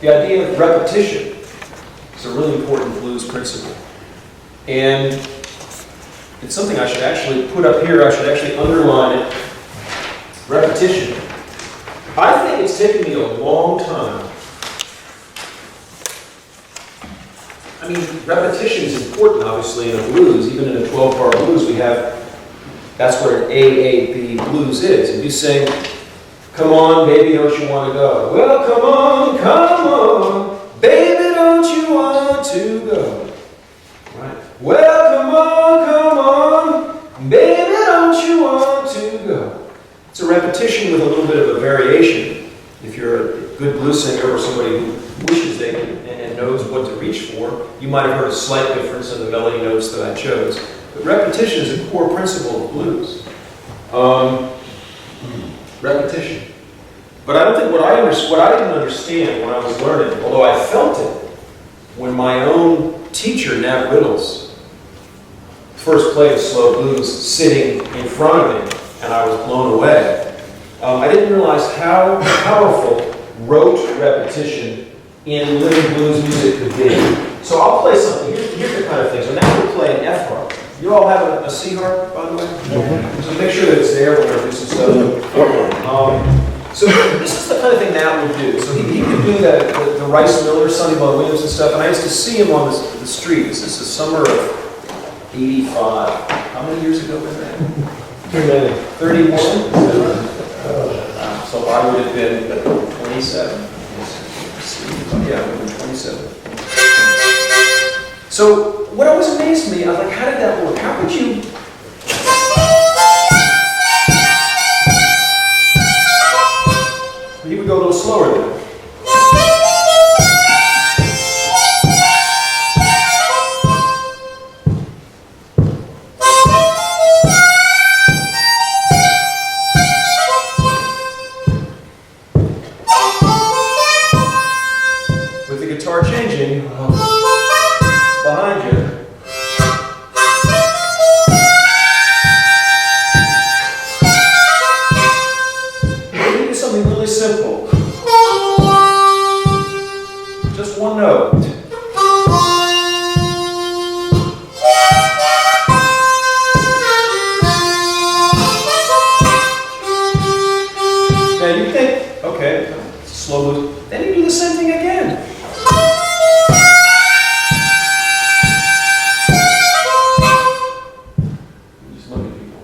The idea of repetition is a really important blues principle. And it's something I should actually put up here. I should actually underline it. Repetition. I think it's taken me a long time. I mean, repetition is important, obviously, in a blues. Even in a 12-bar blues, we have, that's what an AAB blues is. If you sing, come on, baby, don't you want to go? Well, come on, baby, don't you want to go? Right. Well, come on, baby, don't you want to go? It's a repetition with a little bit of a variation. If you're a good blues singer or somebody who wishes they can and knows what to reach for, you might have heard a slight difference in the melody notes that I chose. But repetition is a core principle of blues. Repetition. But I don't think what I didn't understand when I was learning, although I felt it when my own teacher, Nat Riddles, first played a slow blues sitting in front of me, and I was blown away. I didn't realize how powerful rote repetition in living blues music could be. So I'll play something. Here's the kind of thing. So now we're playing F harp. You all have a C harp, by the way? Mm-hmm. So make sure that it's there when I do some stuff. So this is the kind of thing Nat would do. So he could do that, the Rice Miller, Sonny Boy Williams and stuff, and I used to see him on the street. This is the summer of '85. How many years ago was that? 31? So I would have been 27. Yeah, I would have been 27. So what always amazed me, I was like, how did that work? How could you... He would go a little slower than that. With the guitar changing behind you. Maybe do something really simple. Just one note. Now you think, okay, slow blues. Then you do the same thing again. Just look at people.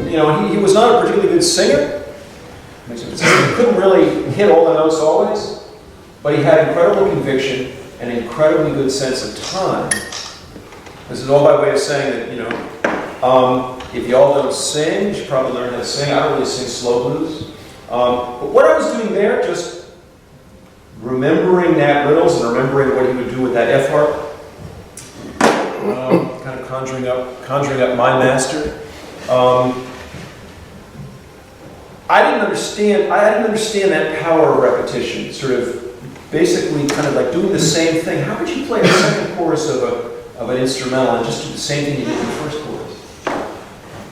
You know, he was not a particularly good singer. He couldn't really hit all the notes always, but he had incredible conviction and an incredibly good sense of time. This is all by way of saying that, you know, if y'all don't sing, you should probably learn how to sing. I don't really sing slow blues. But what I was doing there, just remembering Nat Riddles and remembering what he would do with that F harp, kind of conjuring up my master. I didn't understand that power of repetition, sort of basically kind of like doing the same thing. How could you play the second chorus of an instrumental and just do the same thing you did in the first chorus?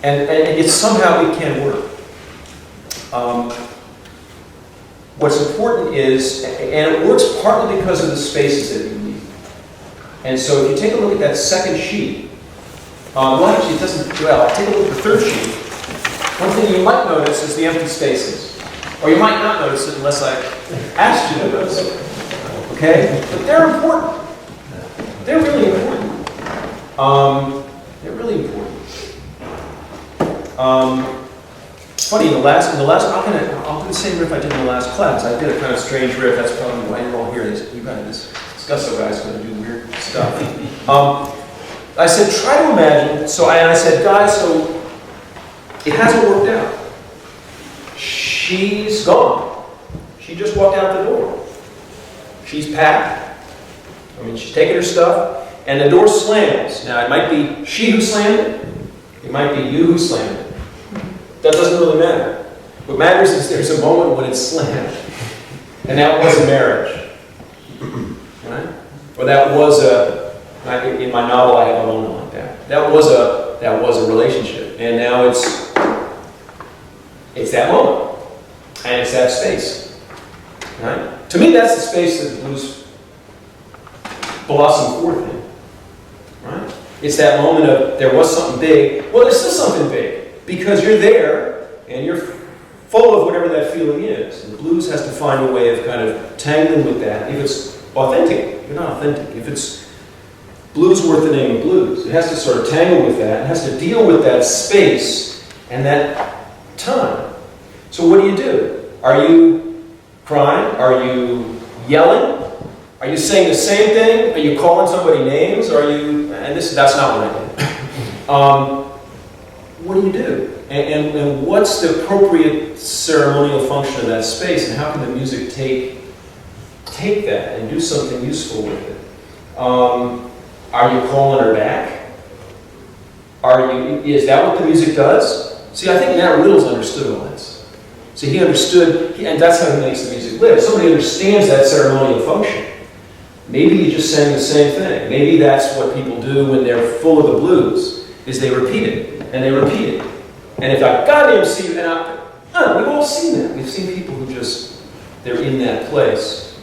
And yet somehow it can work. What's important is, and it works partly because of the spaces that you need. And so if you take a look at that second sheet, well actually it doesn't, well, take a look at the third sheet. One thing you might notice is the empty spaces. Or you might not notice it unless I asked you to notice it. Okay? But they're important. They're really important. They're really important. Funny, in the last, I'll do the same riff I did in the last class. I did a kind of strange riff. That's probably why you're all here. You got this Gussow guy's going to do weird stuff. I said, try to imagine. So I said, guys, so It hasn't worked out. She's gone. She just walked out the door. She's packed. I mean, she's taking her stuff, and the door slams. Now, it might be she who slammed it. It might be you who slammed it. That doesn't really matter. What matters is there's a moment when it's slammed. And that was a marriage. Right? Or that was in my novel I have a moment like that. That was a relationship. And now it's that moment. And it's that space. Right? To me, that's the space that the blues blossom forth in. Right? It's that moment of there was something big. Well, there's still something big. Because you're there and you're full of whatever that feeling is. And the blues has to find a way of kind of tangling with that. If it's authentic, you're not authentic. If it's blues worth the name of blues, it has to sort of tangle with that. It has to deal with that space and that time. So what do? Are you crying? Are you yelling? Are you saying the same thing? Are you calling somebody names? Are you? And that's not what I did. What do? And what's the appropriate ceremonial function of that space? And how can the music take that and do something useful with it? Are you calling her back? Is that what the music does? See, I think Nat Riddles understood all this. See, he understood, and that's how he makes the music live. Somebody understands that ceremonial function. Maybe you just sang the same thing. Maybe that's what people do when they're full of the blues, is they repeat it, and they repeat it. And if I goddamn see you, and we've all seen that. We've seen people who just, they're in that place.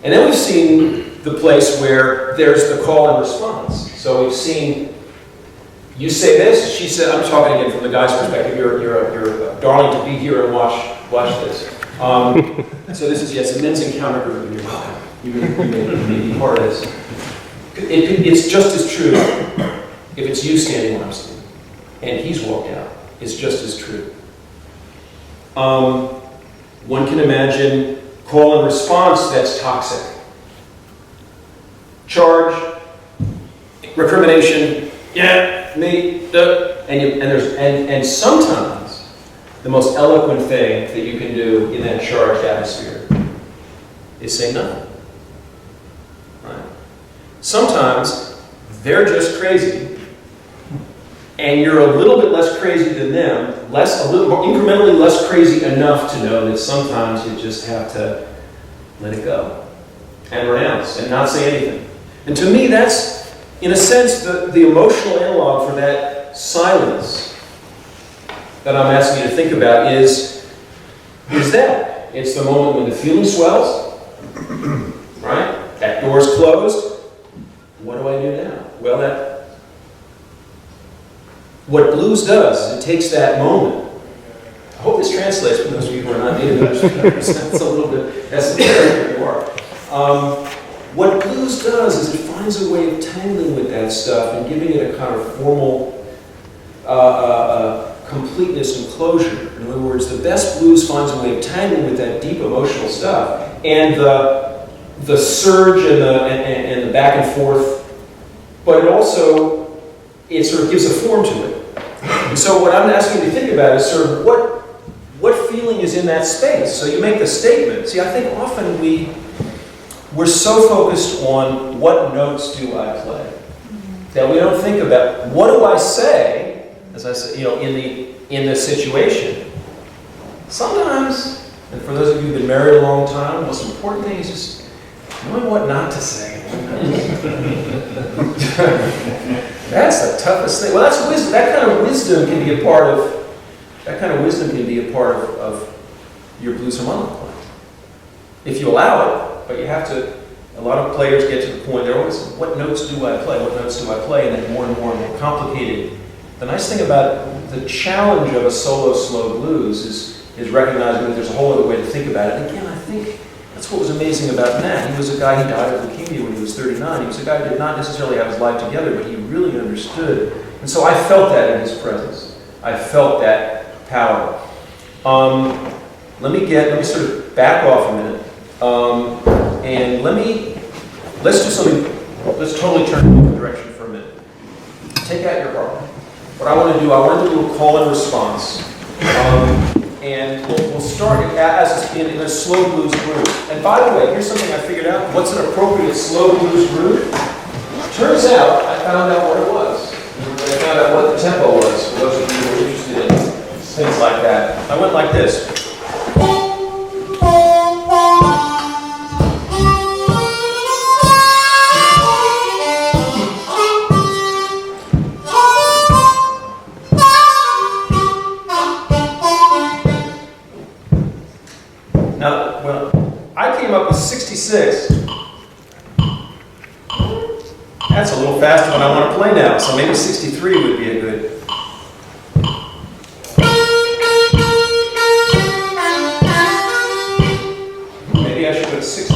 And then we've seen the place where there's the call and response. So we've seen, you say this, she said, I'm talking again from the guy's perspective, you're a darling to be here and watch this. So this is, yes, a men's encounter group, you're welcome. You may be part of this. It's just as true if it's you standing where I'm standing and he's walked out. It's just as true. One can imagine call and response that's toxic. Charge, recrimination, yeah, me, and sometimes the most eloquent thing that you can do in that charged atmosphere is say nothing. Right? Sometimes they're just crazy, and you're a little bit less crazy than them, a little more incrementally less crazy enough to know that sometimes you just have to let it go and renounce and not say anything. And to me, that's, in a sense, the emotional analog for that silence that I'm asking you to think about is that. It's the moment when the feeling swells, right? That door's closed. What do I do now? Well, what blues does is it takes that moment. I hope this translates for those of you who are not native Americans. That's a little bit, that's where you are. What blues does is it finds a way of tangling with that stuff and giving it a kind of formal completeness and closure. In other words, the best blues finds a way of tangling with that deep emotional stuff, and the surge and the back and forth, but it also sort of gives a form to it. And so what I'm asking you to think about is sort of what feeling is in that space. So you make the statement. See, I think often we're so focused on what notes do I play that we don't think about what do I say, as I said, in the situation. Sometimes, and for those of you who've been married a long time, the most important thing is just knowing what not to say. That's the toughest thing. Well, that's wisdom. That kind of wisdom can be a part of your blues harmonica playing, if you allow it. But you have to. A lot of players get to the point they're always, what notes do I play? What notes do I play? And then more and more complicated. The nice thing about the challenge of a solo slow blues is recognizing that there's a whole other way to think about it. And again, I think that's what was amazing about Nat. He was a guy who died of leukemia when he was 39. He was a guy who did not necessarily have his life together, but he really understood. And so I felt that in his presence. I felt that power. Let me sort of back off a minute. And let's do something, let's totally turn in a different direction for a minute. Take out your harp. what I want to do, I want to do a little call and response. And we'll start as in a slow blues groove. And by the way, here's something I figured out. What's an appropriate slow blues groove? Turns out, I found out what it was. I found out what the tempo was, for those of you who are interested in things like that. I went like this. Now, when I came up with 66, that's a little faster than I want to play now, so maybe 63 would be a good. Maybe I should go to 60.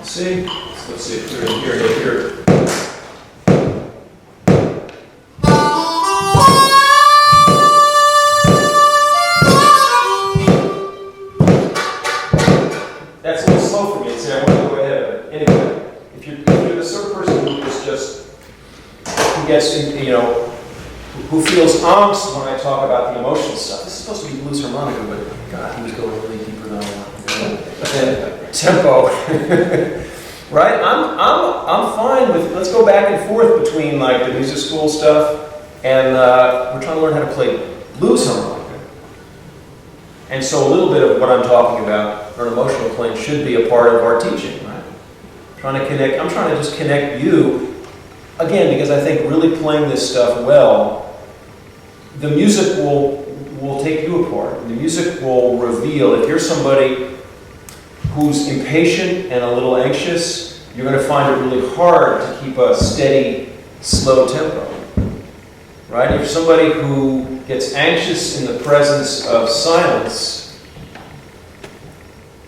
See? Let's see if we're in here. Who feels angst when I talk about the emotional stuff. This is supposed to be blues harmonica, but God, he was going really deeper than I want. And tempo, right? I'm fine with. Let's go back and forth between like the music school stuff and we're trying to learn how to play blues harmonica. And so a little bit of what I'm talking about, or emotional playing, should be a part of our teaching, right? I'm trying to just connect you. Again, because I think really playing this stuff well, the music will take you apart. The music will reveal, if you're somebody who's impatient and a little anxious, you're going to find it really hard to keep a steady, slow tempo. Right? If you're somebody who gets anxious in the presence of silence,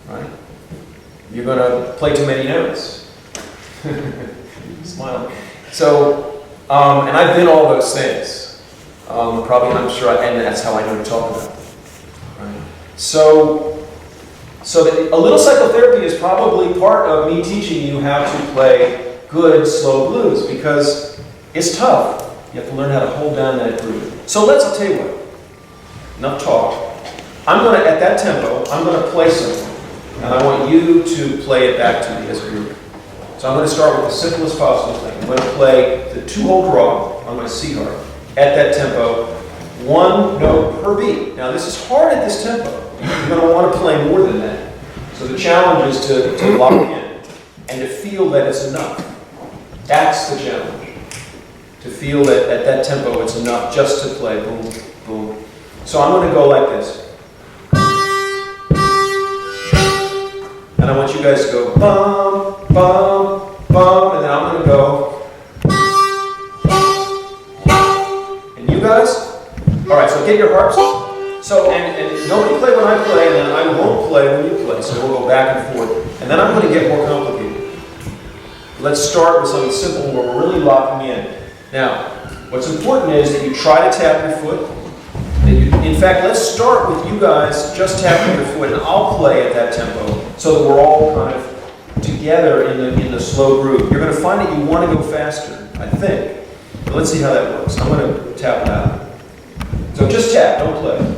right? You're going to play too many notes. Smiling. So, and I've been all those things. Probably, I'm sure, and that's how I know to talk about it. Right? So that a little psychotherapy is probably part of me teaching you how to play good, slow blues, because it's tough. You have to learn how to hold down that groove. So I'll tell you what, enough talk. I'm going to, at that tempo, I'm going to play something, and I want you to play it back to me as a group. So I'm going to start with the simplest possible thing. I'm going to play the 2-hole draw on my C harp at that tempo, 1 note per beat. Now this is hard at this tempo. You're going to want to play more than that. So the challenge is to lock in and to feel that it's enough. That's the challenge. To feel that at that tempo it's enough just to play boom, boom. So I'm going to go like this. And I want you guys to go bum, bum, bum, and then I'm going to go. And you guys? All right, so get your harps. So, and nobody play when I play, and then I won't play when you play. So we'll go back and forth. And then I'm going to get more complicated. Let's start with something simple where we're really locking in. Now, what's important is that you try to tap your foot. In fact, let's start with you guys just tapping your foot, and I'll play at that tempo so that we're all kind of together in the slow groove. You're going to find that you want to go faster, I think. But let's see how that works. I'm going to tap loud. So just tap, don't play.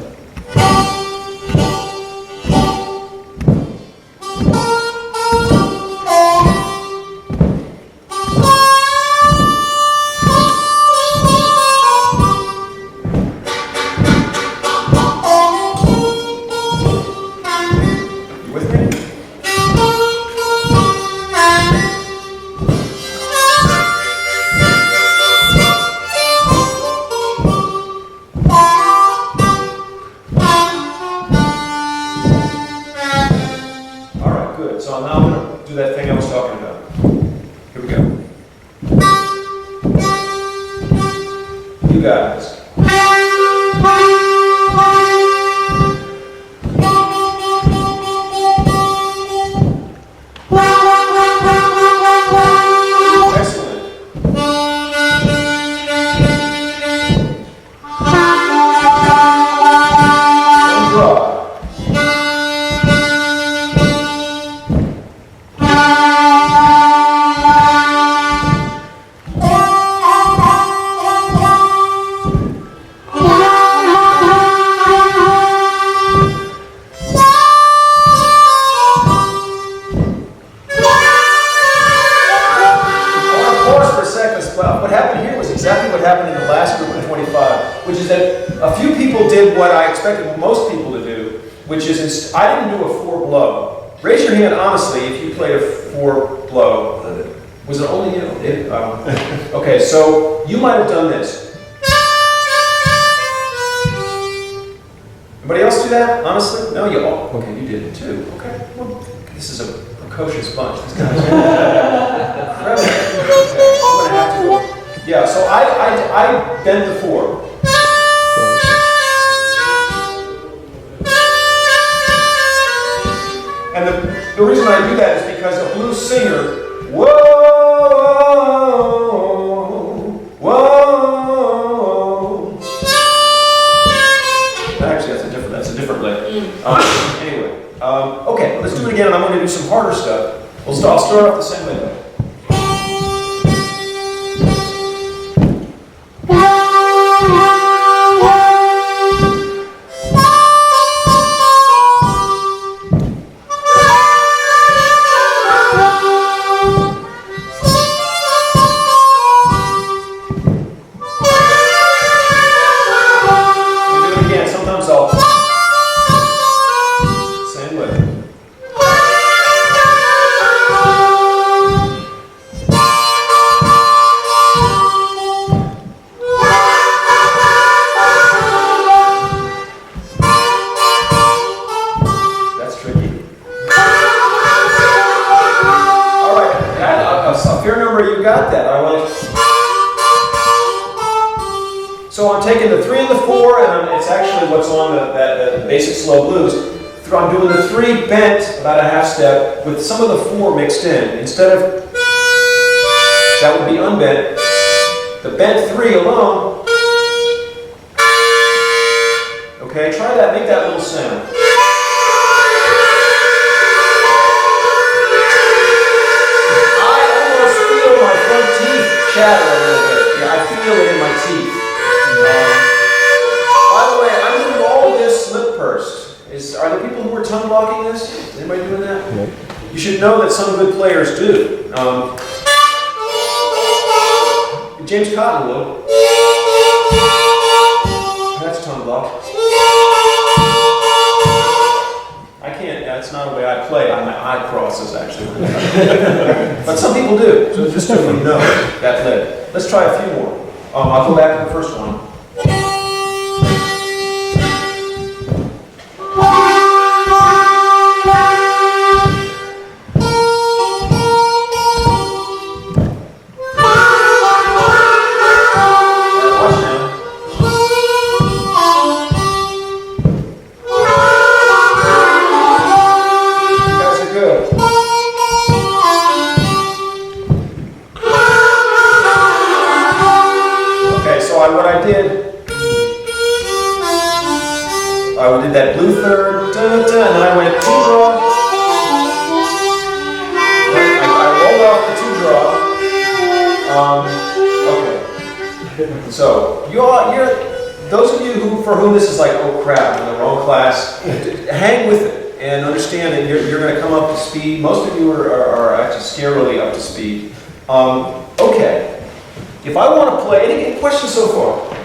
exactly what happened in the last group of 25, which is that a few people did what I expected most people to do, which is, I didn't do a 4-blow. Raise your hand honestly if you played a 4-blow. Was it only you? Okay, so you might have done this. Anybody else do that, honestly? No, you all, okay, you did it too. Okay, well, this is a precocious bunch. These guys are incredible. Okay, I'm gonna have to go. Yeah, so I bent the 4. And the reason I do that is because a blues singer, whoa, whoa. Actually, that's a different lick. Anyway, okay, let's do it again, and I'm going to do some harder stuff. I'll start off the same way though. So I'm taking the 3 and the 4, and it's actually what's on that basic slow blues. I'm doing the 3 bent about a half step with some of the 4 mixed in. Instead of, that would be unbent, the bent 3 alone. Okay, try that, make that little sound. I almost feel my front teeth chatter a little bit. Yeah, I feel it in my teeth. By the way, I'm doing all of this lip pursed. Are there people who are tongue blocking this? Is anybody doing that? No. You should know that some good players do. James Cottonwood. That's tongue block. I can't, that's not the way I play. My eye crosses actually. But some people do. So just so you know that lip. Let's try a few more. I'll go back to the first one. I did that blue third, and then I went 2-draw. I rolled off the 2-draw. Okay. So you're those of you for whom this is like, oh crap, I'm in the wrong class. Hang with it and understand that you're going to come up to speed. Most of you are actually scarily up to speed. Okay. If I want to play, any questions so far?